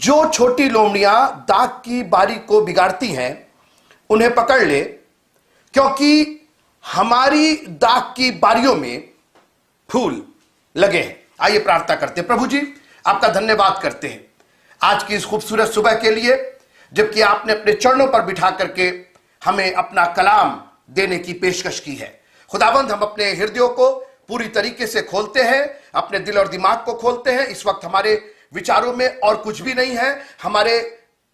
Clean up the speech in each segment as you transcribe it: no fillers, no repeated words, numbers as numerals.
जो छोटी लोमड़ियां दाग की बारी को बिगाड़ती हैं उन्हें पकड़ ले, क्योंकि हमारी दाग की बारियों में फूल लगे हैं। आइए प्रार्थना करते हैं। प्रभु जी, आपका धन्यवाद करते हैं आज की इस खूबसूरत सुबह के लिए, जबकि आपने अपने चरणों पर बिठा करके हमें अपना कलाम देने की पेशकश की है। खुदावंद, हम अपने हृदयों को पूरी तरीके से खोलते हैं, अपने दिल और दिमाग को खोलते हैं। इस वक्त हमारे विचारों में और कुछ भी नहीं है, हमारे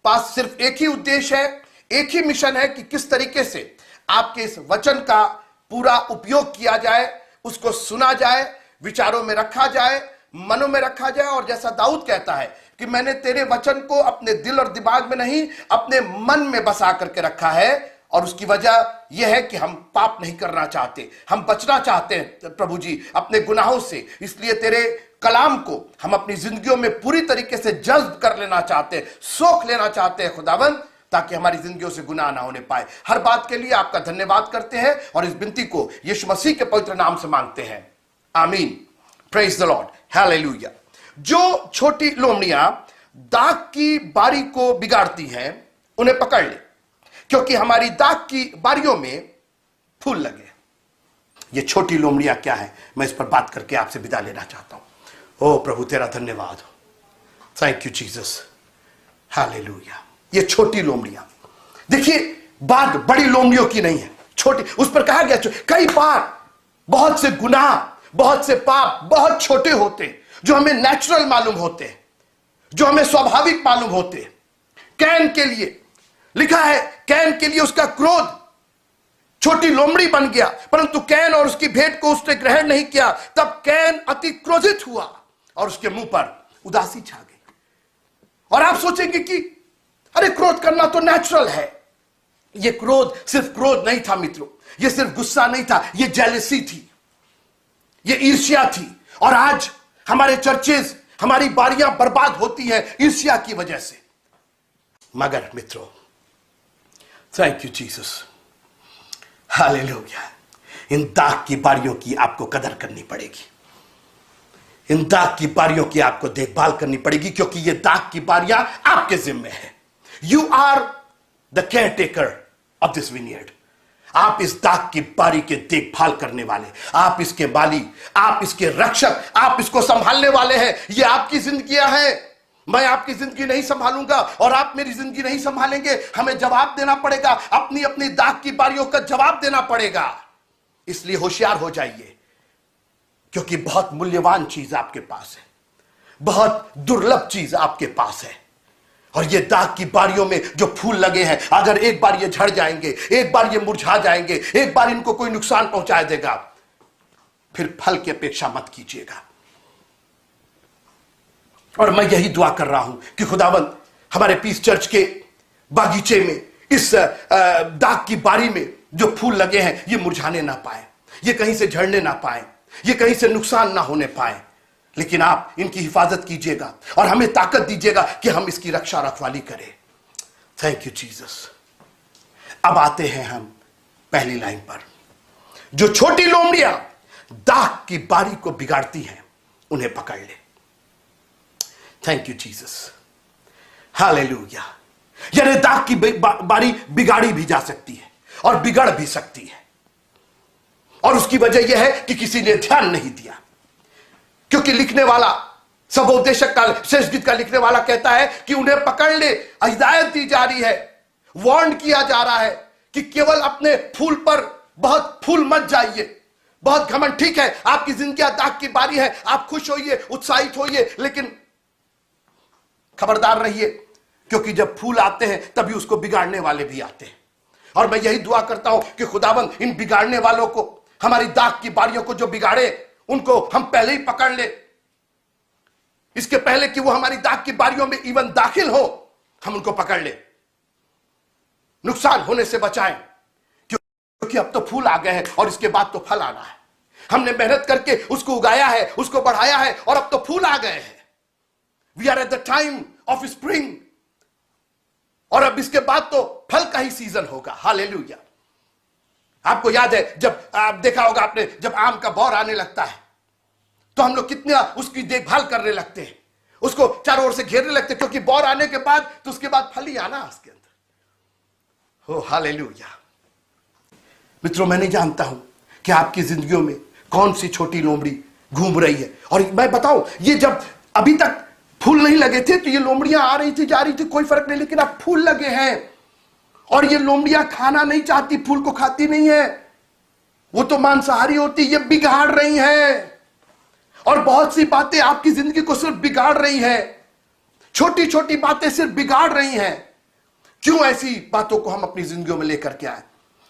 पास सिर्फ एक ही उद्देश्य है, एक ही मिशन है कि किस तरीके से आपके इस वचन का पूरा उपयोग किया जाए, उसको सुना जाए, विचारों में रखा जाए, मनों में रखा जाए। और जैसा दाऊद कहता है कि मैंने तेरे वचन को अपने दिल और दिमाग में नहीं, अपने मन में बसा करके रखा है। और उसकी वजह यह है कि हम पाप नहीं करना चाहते, हम बचना चाहते हैं प्रभु जी अपने गुनाहों से। इसलिए तेरे कलाम को हम अपनी जिंदगियों में पूरी तरीके से जज्ब कर लेना चाहते हैं, सोख लेना चाहते हैं खुदावंद, ताकि हमारी जिंदगियों से गुनाह ना होने पाए। हर बात के लिए आपका धन्यवाद करते हैं और इस विनती को यीशु मसीह के पवित्र नाम से मांगते हैं, आमीन। Praise the Lord, hallelujah. जो छोटी लोमड़ियां दाग की बारी को बिगाड़ती हैं उन्हें पकड़ ले, क्योंकि हमारी दाग की बारियों में फूल लगे। ये छोटी लोमड़ियां क्या है, मैं इस पर बात करके आपसे विदा लेना चाहता हूं। ओ प्रभु, तेरा धन्यवाद हो, थैंक यू जीसस, हालेलुया। ये छोटी लोमड़ियां, देखिए बात बड़ी लोमड़ियों की नहीं है, छोटी। उस पर कहा गया कई बार बहुत से गुनाह, बहुत से पाप बहुत छोटे होते हैं, जो हमें नेचुरल मालूम होते हैं, जो हमें स्वाभाविक मालूम होते हैं। कैन के लिए लिखा है, कैन के लिए उसका क्रोध छोटी लोमड़ी बन गया, परंतु कैन और उसकी भेंट को उसने ग्रहण नहीं किया। तब कैन अति क्रोधित हुआ और उसके मुंह पर उदासी छा गई। और आप सोचेंगे कि अरे क्रोध करना तो नेचुरल है। यह क्रोध सिर्फ क्रोध नहीं था मित्रों, यह सिर्फ गुस्सा नहीं था, यह जेलसी थी, यह ईर्ष्या थी। और आज हमारे चर्चेज, हमारी बारियां बर्बाद होती हैं ईर्ष्या की वजह से। मगर मित्रों, थैंक यू जीसस, हालेलुया। इन दाग की बारियों की आपको कदर करनी पड़ेगी, इन दाग की बारियों की आपको देखभाल करनी पड़ेगी, क्योंकि ये दाग की बारियां आपके जिम्मे है। You are the caretaker of this vineyard. आप इस दाग की बारी के देखभाल करने वाले, आप इसके माली, आप इसके रक्षक, आप इसको संभालने वाले हैं। ये आपकी जिंदगियां हैं। मैं आपकी जिंदगी नहीं संभालूंगा और आप मेरी जिंदगी नहीं संभालेंगे। हमें जवाब देना पड़ेगा, अपनी अपनी दाग की बारियों का जवाब देना पड़ेगा। इसलिए होशियार हो जाइए, क्योंकि बहुत मूल्यवान चीज आपके पास है, बहुत दुर्लभ चीज आपके पास है। और ये दाग की बारियों में जो फूल लगे हैं, अगर एक बार ये झड़ जाएंगे, एक बार ये मुरझा जाएंगे, एक बार इनको कोई नुकसान पहुंचा देगा, फिर फल की अपेक्षा मत कीजिएगा। और मैं यही दुआ कर रहा हूं कि खुदावंद हमारे पीस चर्च के बागीचे में, इस दाग की बारी में जो फूल लगे हैं, ये मुरझाने ना पाए, ये कहीं से झड़ने ना पाए, ये कहीं से नुकसान ना होने पाए। लेकिन आप इनकी हिफाजत कीजिएगा और हमें ताकत दीजिएगा कि हम इसकी रक्षा रखवाली करें। Thank you Jesus. अब आते हैं हम पहली लाइन पर। जो छोटी लोमड़ियां दाग की बारी को बिगाड़ती हैं उन्हें पकड़ ले। Thank you Jesus, hallelujah. यानी दाग की बारी बिगाड़ी भी जा सकती है और बिगड़ भी सकती है, और उसकी वजह यह है कि किसी ने ध्यान नहीं दिया। क्योंकि लिखने वाला, सबोपदेशक का, शेष गीत का लिखने वाला कहता है कि उन्हें पकड़ ले। हिदायत दी जा रही है, वार्न किया जा रहा है कि केवल अपने फूल पर बहुत फूल मत जाइए, बहुत घमंड। ठीक है, आपकी जिंदगी दाग की बारी है, आप खुश होइए, उत्साहित होइए, लेकिन खबरदार रहिए, क्योंकि जब फूल आते हैं तभी उसको बिगाड़ने वाले भी आते हैं। और मैं यही दुआ करता हूं कि खुदाबंद इन बिगाड़ने वालों को, हमारी दाग की बारियों को जो बिगाड़े, उनको हम पहले ही पकड़ ले, इसके पहले कि वो हमारी दाग की बारियों में इवन दाखिल हो, हम उनको पकड़ ले, नुकसान होने से बचाएं। क्योंकि अब तो फूल आ गए हैं और इसके बाद तो फल आना है। हमने मेहनत करके उसको उगाया है, उसको बढ़ाया है, और अब तो फूल आ गए हैं। We are at the time of spring, और अब इसके बाद तो फल का ही सीजन होगा। हालेलुया। आपको याद है, जब आप देखा होगा आपने, जब आम का बौर आने लगता है तो हम लोग कितना उसकी देखभाल करने लगते हैं, उसको चारों ओर से घेरने लगते, क्योंकि बौर आने के बाद तो उसके बाद फल ही आना उसके अंदर। ओ हालेलुया। मित्रों, मैं नहीं जानता हूं कि आपकी जिंदगियों में कौन सी छोटी लोमड़ी घूम रही है। और मैं बताऊं, ये जब अभी तक फूल नहीं लगे थे तो ये लोमड़ियां आ रही थी, जा रही थी, कोई फर्क नहीं, लेकिन अब फूल लगे हैं और ये लोमड़ियां खाना नहीं चाहती, फूल को खाती नहीं है, वो तो मांसाहारी होती, ये बिगाड़ रही हैं। और बहुत सी बातें आपकी जिंदगी को सिर्फ बिगाड़ रही हैं, छोटी छोटी बातें सिर्फ बिगाड़ रही हैं। क्यों ऐसी बातों को हम अपनी जिंदगियों में लेकर के आए?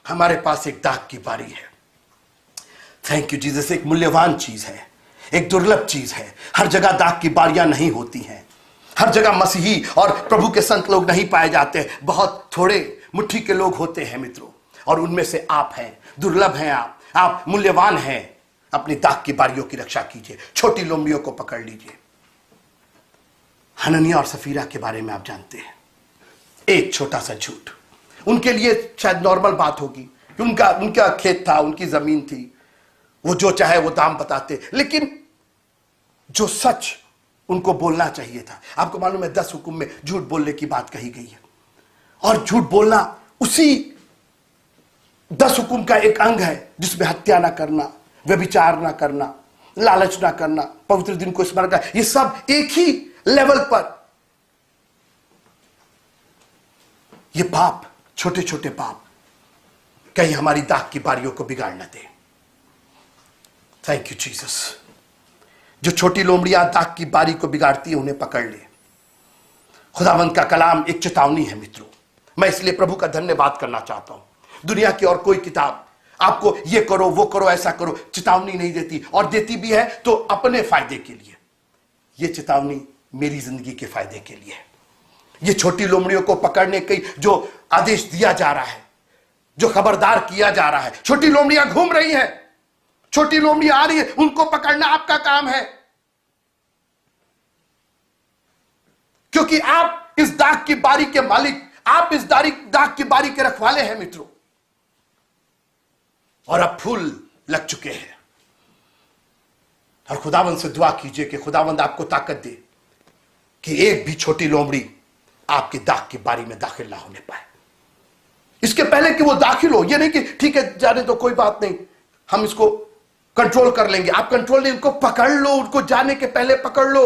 हमारे पास एक दाग की बारी है। Thank you Jesus. एक मूल्यवान चीज है, एक दुर्लभ चीज है। हर जगह दाग की बारियां नहीं होती हैं, हर जगह मसीही और प्रभु के संत लोग नहीं पाए जाते। बहुत थोड़े मुट्ठी के लोग होते हैं मित्रों, और उनमें से आप हैं। दुर्लभ हैं आप मूल्यवान हैं। अपनी दाग की बारियों की रक्षा कीजिए, छोटी लोमड़ियों को पकड़ लीजिए। हननिया और सफीरा के बारे में आप जानते हैं, एक छोटा सा झूठ उनके लिए शायद नॉर्मल बात होगी, कि उनका खेत था, उनकी जमीन थी, वो जो चाहे वो दाम बताते, लेकिन जो सच उनको बोलना चाहिए था। आपको मालूम है 10 हुक्म में झूठ बोलने की बात कही गई है, और झूठ बोलना उसी 10 हुक्म का एक अंग है जिसमें हत्या ना करना, व्यभिचार ना करना, लालच ना करना, पवित्र दिन को स्मरण करना, ये सब एक ही लेवल पर। ये पाप, छोटे छोटे पाप कहीं हमारी दाग की बारियों को बिगाड़ न दे। Thank you Jesus. जो छोटी लोमड़ियां दाग की बारी को बिगाड़ती है उन्हें पकड़ ले। खुदावंद का कलाम एक चेतावनी है मित्रों। मैं इसलिए प्रभु का धन्यवाद करना चाहता हूं। दुनिया की और कोई किताब आपको ये करो वो करो ऐसा करो चेतावनी नहीं देती, और देती भी है तो अपने फायदे के लिए। ये चेतावनी मेरी जिंदगी के फायदे के लिए है। ये छोटी लोमड़ियों को पकड़ने की जो आदेश दिया जा रहा है, जो खबरदार किया जा रहा है, छोटी लोमड़ियां घूम रही हैं, छोटी लोमड़ियां आ रही है, उनको पकड़ना आपका काम है, क्योंकि आप इस दाग की बारी के मालिक, आप इस दाग की बारी के रखवाले हैं मित्रों। और अब फूल लग चुके हैं, और खुदावंद से दुआ कीजिए कि खुदावंद आपको ताकत दे कि एक भी छोटी लोमड़ी आपके दाग की बारी में दाखिल ना होने पाए। इसके पहले कि वो दाखिल हो, ये नहीं कि ठीक है जाने तो कोई बात नहीं, हम इसको कंट्रोल कर लेंगे। आप कंट्रोल नहीं, उनको पकड़ लो, उनको जाने के पहले पकड़ लो।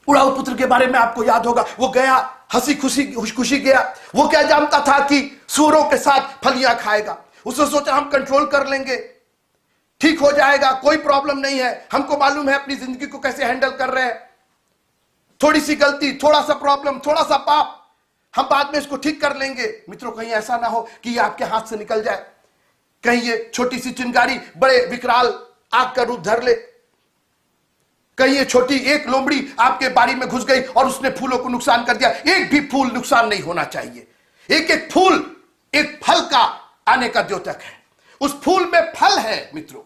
उड़ाऊ पुत्र के बारे में आपको याद होगा, वो गया हंसी खुशी गया। वो क्या जानता था कि सूरों के साथ फलियां खाएगा। उसने सोचा हम कंट्रोल कर लेंगे, ठीक हो जाएगा, कोई प्रॉब्लम नहीं है, हमको मालूम है अपनी जिंदगी को कैसे हैंडल कर रहे हैं। थोड़ी सी गलती, थोड़ा सा प्रॉब्लम, थोड़ा सा पाप, हम बाद में इसको ठीक कर लेंगे। मित्रों, कहीं ऐसा ना हो कि ये आपके हाथ से निकल जाए, कहीं ये छोटी सी चिंगारी बड़े विकराल आग का रूप धर ले, कहीं ये छोटी एक लोमड़ी आपके बारी में घुस गई और उसने फूलों को नुकसान कर दिया। एक भी फूल नुकसान नहीं होना चाहिए। एक एक फूल एक फल का आने का द्योतक है, उस फूल में फल है मित्रों,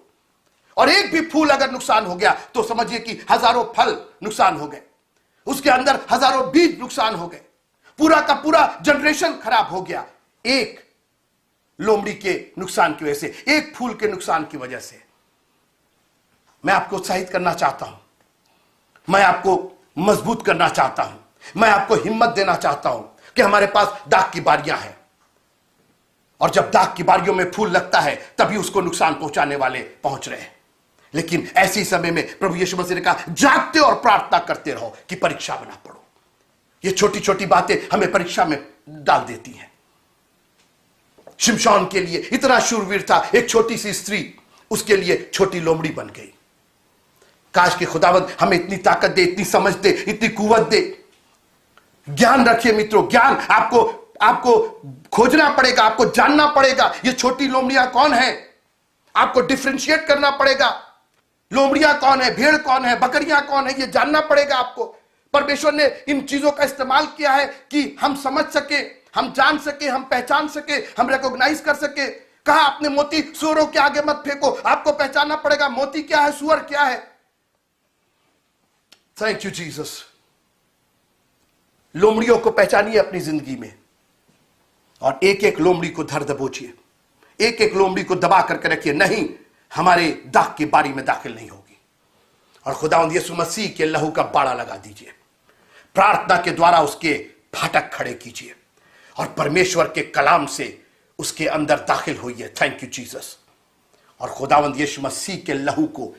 और एक भी फूल अगर नुकसान हो गया तो समझिए कि हजारों फल नुकसान हो गए, उसके अंदर हजारों बीज नुकसान हो गए, पूरा का पूरा जनरेशन खराब हो गया, एक लोमड़ी के नुकसान की वजह से, एक फूल के नुकसान की वजह से। मैं आपको उत्साहित करना चाहता हूं, मैं आपको मजबूत करना चाहता हूं, मैं आपको हिम्मत देना चाहता हूं कि हमारे पास दाग की बारियां हैं, और जब दाग की बारियों में फूल लगता है तभी उसको नुकसान पहुंचाने वाले पहुंच रहे हैं। लेकिन ऐसी समय में प्रभु यीशु मसीह ने कहा, जागते और प्रार्थना करते रहो कि परीक्षा में ना पड़ो। ये छोटी छोटी बातें हमें परीक्षा में डाल देती हैं। शिमशोन के लिए इतना शूरवीर था, एक छोटी सी स्त्री उसके लिए छोटी लोमड़ी बन गई। काश कि खुदावंद हमें इतनी ताकत दे, इतनी समझ दे, इतनी कुवत दे। ज्ञान रखिए मित्रों, ज्ञान आपको खोजना पड़ेगा, आपको जानना पड़ेगा ये छोटी लोमड़ियां कौन है, आपको डिफरेंशिएट करना पड़ेगा। लोमड़ियां कौन है, भेड़ कौन है, बकरियां कौन है, ये जानना पड़ेगा आपको। परमेश्वर ने इन चीजों का इस्तेमाल किया है कि हम समझ सके, हम जान सके, हम पहचान सके, हम रिकॉग्नाइज कर सके। कहा आपने मोती सुअरों के आगे मत फेंको, आपको पहचानना पड़ेगा मोती क्या है, सुअर क्या है। Thank you Jesus. लोमड़ियों को पहचानिए अपनी जिंदगी में, और एक एक लोमड़ी को धर दबोचिए, एक एक लोमड़ी को दबा करके रखिए। नहीं, हमारे दाग की बारी में दाखिल नहीं होगी। और खुदावंद यीशु मसीह के लहू का बाड़ा लगा दीजिए। प्रार्थना के द्वारा उसके फाटक खड़े कीजिए और परमेश्वर के कलाम से उसके अंदर दाखिल होइए। Thank you Jesus. और खुदावंद यीशु मसीह के लहू को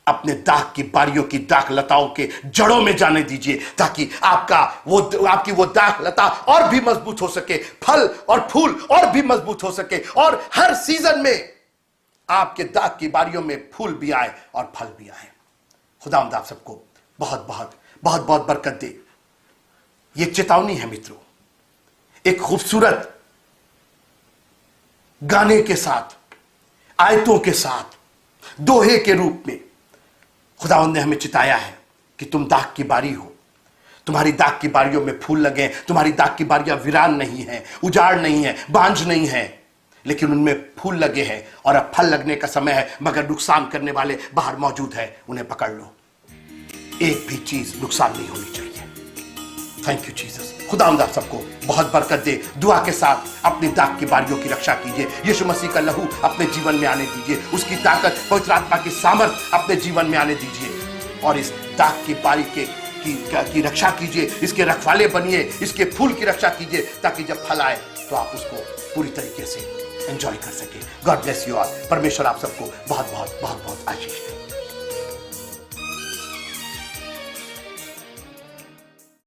अपने दाग की बारियों की दाग लताओं के जड़ों में जाने दीजिए, ताकि आपकी वो दाग लता और भी मजबूत हो सके, फल और फूल और भी मजबूत हो सके, और हर सीजन में आपके दाग की बारियों में फूल भी आए और फल भी आए। खुदावंद आप सबको बहुत बहुत बहुत बहुत बरकत दे। ये चेतावनी है मित्रों, एक खूबसूरत गाने के साथ, आयतों के साथ, दोहे के रूप में खुदावंद ने हमें चिताया है कि तुम दाग की बारी हो। तुम्हारी दाग की बारियों में फूल लगे। तुम्हारी दाग की बारियां वीरान नहीं है, उजाड़ नहीं है, बांझ नहीं है, लेकिन उनमें फूल लगे हैं और अब फल लगने का समय है, मगर नुकसान करने वाले बाहर मौजूद है। उन्हें पकड़ लो, एक भी चीज नुकसान नहीं होनी चाहिए। Thank you Jesus. खुदावंद आप सबको बहुत बरकत दे। दुआ के साथ अपनी दाग की बारियों की रक्षा कीजिए। यीशु मसीह का लहू अपने जीवन में आने दीजिए, उसकी ताकत, पवित्र आत्मा की सामर्थ अपने जीवन में आने दीजिए और इस दाग की बारी की रक्षा कीजिए। इसके रखवाले बनिए, इसके फूल की रक्षा कीजिए, ताकि जब फल आए तो आप उसको पूरी तरीके से एंजॉय कर सके। God bless you all. परमेश्वर आप सबको बहुत बहुत बहुत बहुत आशीष दे।